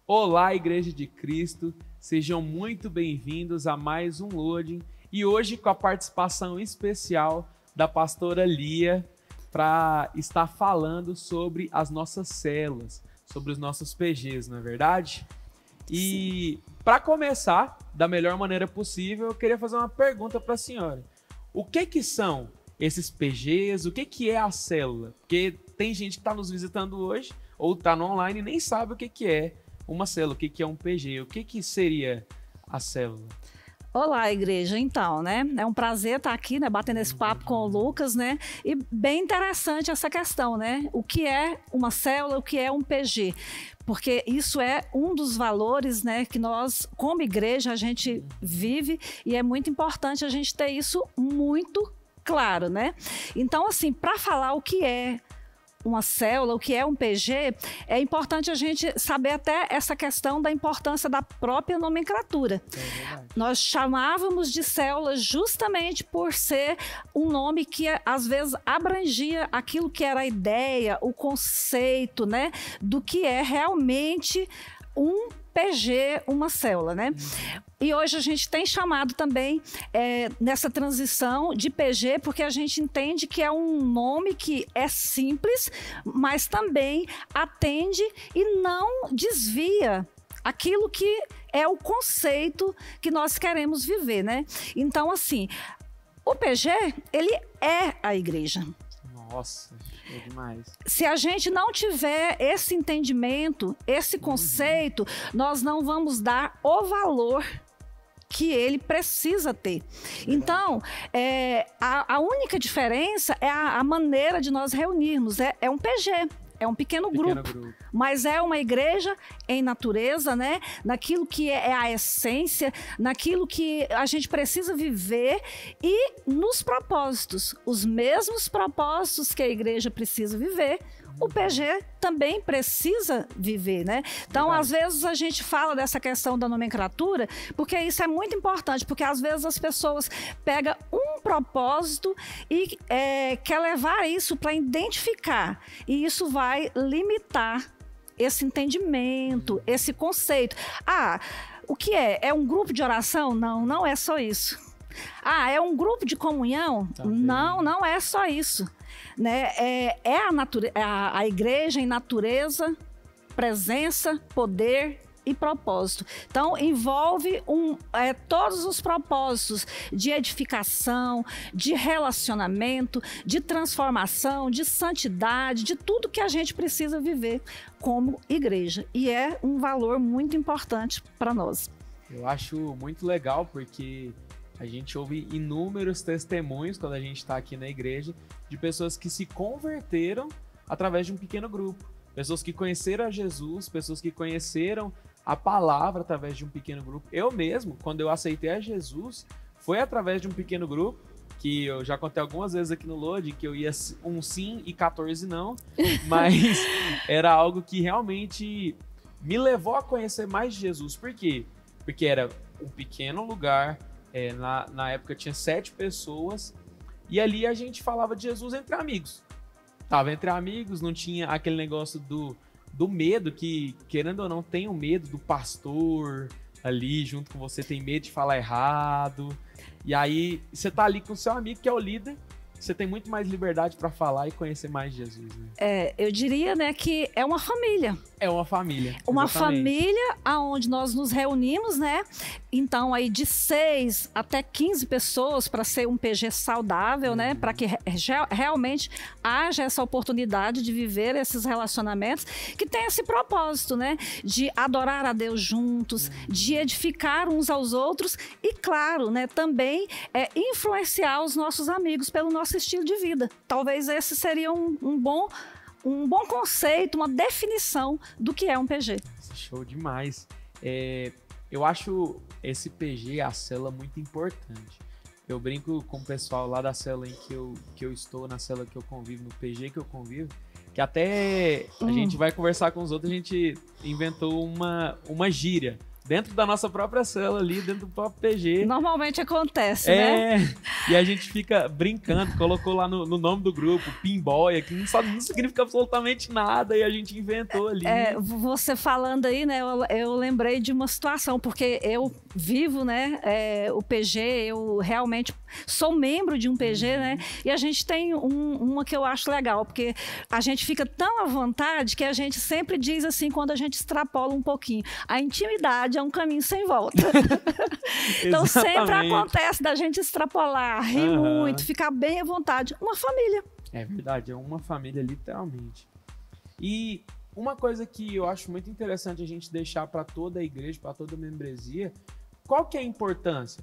Olá, Igreja de Cristo, sejam muito bem-vindos a mais um Loading e hoje com a participação especial da pastora Lia para estar falando sobre as nossas células, sobre os nossos PGs, não é verdade? E para começar da melhor maneira possível, eu queria fazer uma pergunta para a senhora. O que são esses PGs? O que é a célula? Porque tem gente que está nos visitando hoje ou está no online e nem sabe o que é uma célula, o que é um PG, o que seria a célula? Olá, igreja. Então, né? É um prazer estar aqui, né? Batendo esse papo com o Lucas, né? E bem interessante essa questão, né? O que é uma célula, o que é um PG? Porque isso é um dos valores, né? Que nós, como igreja, a gente vive e é muito importante a gente ter isso muito claro, né? Então, assim, para falar o que é uma célula, o que é um PG, é importante a gente saber até essa questão da importância da própria nomenclatura. Nós chamávamos de célula justamente por ser um nome que às vezes abrangia aquilo que era a ideia, o conceito, né, do que é realmente um PG, uma célula, né? E hoje a gente tem chamado também nessa transição de PG, porque a gente entende que é um nome que é simples, mas também atende e não desvia aquilo que é o conceito que nós queremos viver, né? Então, assim, o PG, ele é a igreja. Nossa, é demais. Se a gente não tiver esse entendimento, esse conceito, nós não vamos dar o valor que ele precisa ter. Então, a única diferença é a maneira de nós reunirmos. É um PG. É um pequeno grupo, mas é uma igreja em natureza, né? Naquilo que é a essência, naquilo que a gente precisa viver e nos propósitos, os mesmos propósitos que a igreja precisa viver, o PG também precisa viver, né? Então, às vezes a gente fala dessa questão da nomenclatura, porque isso é muito importante, porque às vezes as pessoas pegam um propósito e quer levar isso para identificar, e isso vai limitar esse entendimento, esse conceito. Ah, o que é? É um grupo de oração? Não, não é só isso. Ah, é um grupo de comunhão? Também. Não, não é só isso. Né? A igreja em natureza, presença, poder e propósito. Então, envolve todos os propósitos de edificação, de relacionamento, de transformação, de santidade, de tudo que a gente precisa viver como igreja. E é um valor muito importante para nós. Eu acho muito legal porque a gente ouve inúmeros testemunhos quando a gente está aqui na igreja de pessoas que se converteram através de um pequeno grupo. Pessoas que conheceram a Jesus, pessoas que conheceram a palavra através de um pequeno grupo. Eu mesmo, quando eu aceitei a Jesus, foi através de um pequeno grupo, que eu já contei algumas vezes aqui no Load, que eu ia um sim e 14 não, mas era algo que realmente me levou a conhecer mais de Jesus. Por quê? Porque era um pequeno lugar. Na época tinha 7 pessoas e ali a gente falava de Jesus entre amigos. Tava entre amigos, não tinha aquele negócio do medo, que querendo ou não tem o medo do pastor ali junto com você, tem medo de falar errado. E aí você tá ali com o seu amigo que é o líder, você tem muito mais liberdade para falar e conhecer mais Jesus. Né? Eu diria, né, que é uma família. É uma família. Uma exatamente. Família onde nós nos reunimos, né? Então, aí de 6 até 15 pessoas para ser um PG saudável, né? Para que realmente haja essa oportunidade de viver esses relacionamentos que tem esse propósito, né? De adorar a Deus juntos, de edificar uns aos outros e, claro, né? Também influenciar os nossos amigos pelo nosso estilo de vida. Talvez esse seria um bom conceito, uma definição do que é um PG. Show demais. Eu acho esse PG, a célula, muito importante. Eu brinco com o pessoal lá da célula em que eu estou, na célula que eu convivo, no PG que eu convivo, que até a gente vai conversar com os outros, a gente inventou uma gíria dentro da nossa própria célula ali, dentro do próprio PG. Normalmente acontece, né? E a gente fica brincando, colocou lá no nome do grupo, Pinboy, que não significa absolutamente nada, e a gente inventou ali. Você falando aí, né, eu lembrei de uma situação, porque eu vivo, né, o PG, eu realmente sou membro de um PG, né, e a gente tem uma que eu acho legal, porque a gente fica tão à vontade que a gente sempre diz assim, quando a gente extrapola um pouquinho, a intimidade é um caminho sem volta. Então sempre acontece da gente extrapolar, rir muito, ficar bem à vontade. Uma família. É verdade, é uma família literalmente. E uma coisa que eu acho muito interessante a gente deixar para toda a igreja, para toda a membresia, qual que é a importância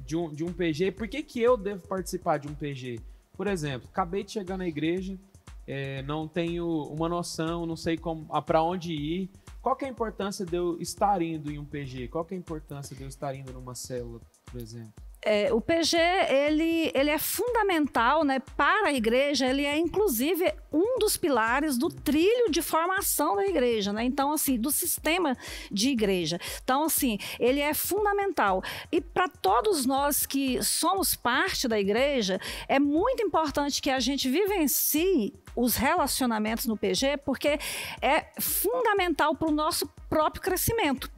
de um PG? Por que eu devo participar de um PG? Por exemplo, acabei de chegar na igreja, não tenho uma noção, não sei para onde ir. Qual que é a importância de eu estar indo em um PG? Qual que é a importância de eu estar indo numa célula, por exemplo? O PG, ele é fundamental, né, para a igreja, ele é inclusive um dos pilares do trilho de formação da igreja, né? Então, assim, do sistema de igreja. Então, assim, ele é fundamental. E para todos nós que somos parte da igreja, é muito importante que a gente vivencie os relacionamentos no PG, porque é fundamental para o nosso próprio crescimento.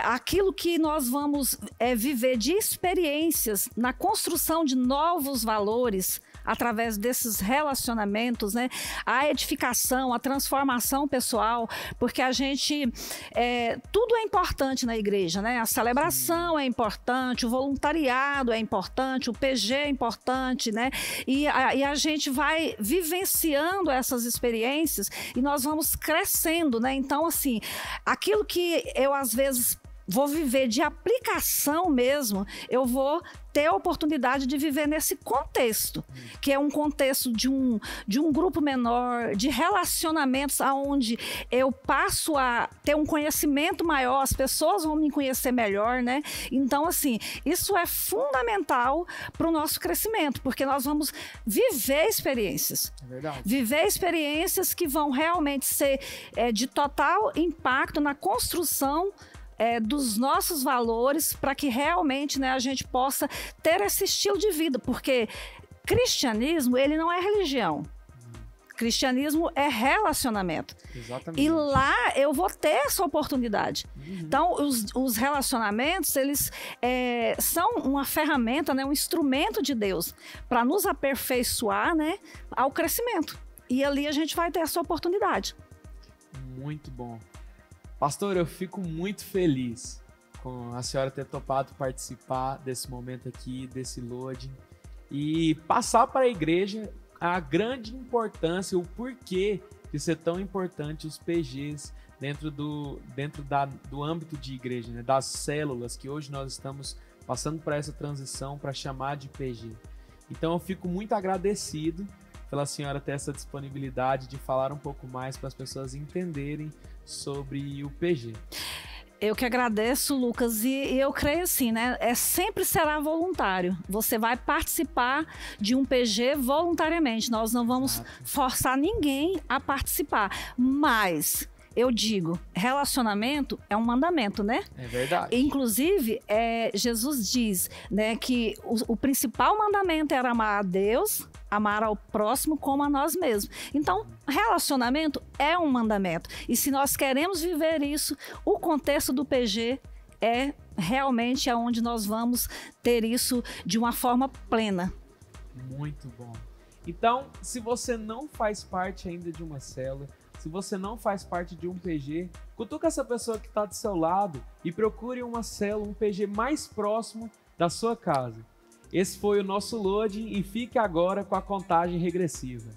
Aquilo que nós vamos viver de experiências na construção de novos valores através desses relacionamentos, né? A edificação, a transformação pessoal, porque a gente tudo é importante na igreja, né? A celebração é importante, o voluntariado é importante, o PG é importante, né? E a gente vai vivenciando essas experiências e nós vamos crescendo, né? Então, assim, aquilo que eu às vezes vou viver de aplicação mesmo, eu vou ter a oportunidade de viver nesse contexto, que é um contexto de um grupo menor, de relacionamentos onde eu passo a ter um conhecimento maior, as pessoas vão me conhecer melhor, né? Então, assim, isso é fundamental para o nosso crescimento, porque nós vamos viver experiências. É verdade. Viver experiências que vão realmente ser de total impacto na construção dos nossos valores, para que realmente, né, a gente possa ter esse estilo de vida, porque cristianismo, ele não é religião. Cristianismo é relacionamento. Exatamente. E lá eu vou ter essa oportunidade. Então, os relacionamentos, eles são uma ferramenta, né, um instrumento de Deus para nos aperfeiçoar, né, ao crescimento. E ali a gente vai ter essa oportunidade. Muito bom. Pastor, eu fico muito feliz com a senhora ter topado participar desse momento aqui, desse loading, e passar para a igreja a grande importância, o porquê de ser tão importante os PGs dentro do âmbito de igreja, né? Das células, que hoje nós estamos passando por essa transição para chamar de PG. Então eu fico muito agradecido pela senhora ter essa disponibilidade de falar um pouco mais para as pessoas entenderem sobre o PG. Eu que agradeço, Lucas, e eu creio assim, né? Sempre será voluntário. Você vai participar de um PG voluntariamente. Nós não vamos forçar ninguém a participar. Mas eu digo, relacionamento é um mandamento, né? É verdade. Inclusive, Jesus diz, né, que o principal mandamento era amar a Deus, amar ao próximo como a nós mesmos. Então, relacionamento é um mandamento. E se nós queremos viver isso, o contexto do PG é realmente onde nós vamos ter isso de uma forma plena. Muito bom. Então, se você não faz parte ainda de uma célula, se você não faz parte de um PG, cutuca essa pessoa que está do seu lado e procure uma célula, um PG mais próximo da sua casa. Esse foi o nosso loading e fique agora com a contagem regressiva.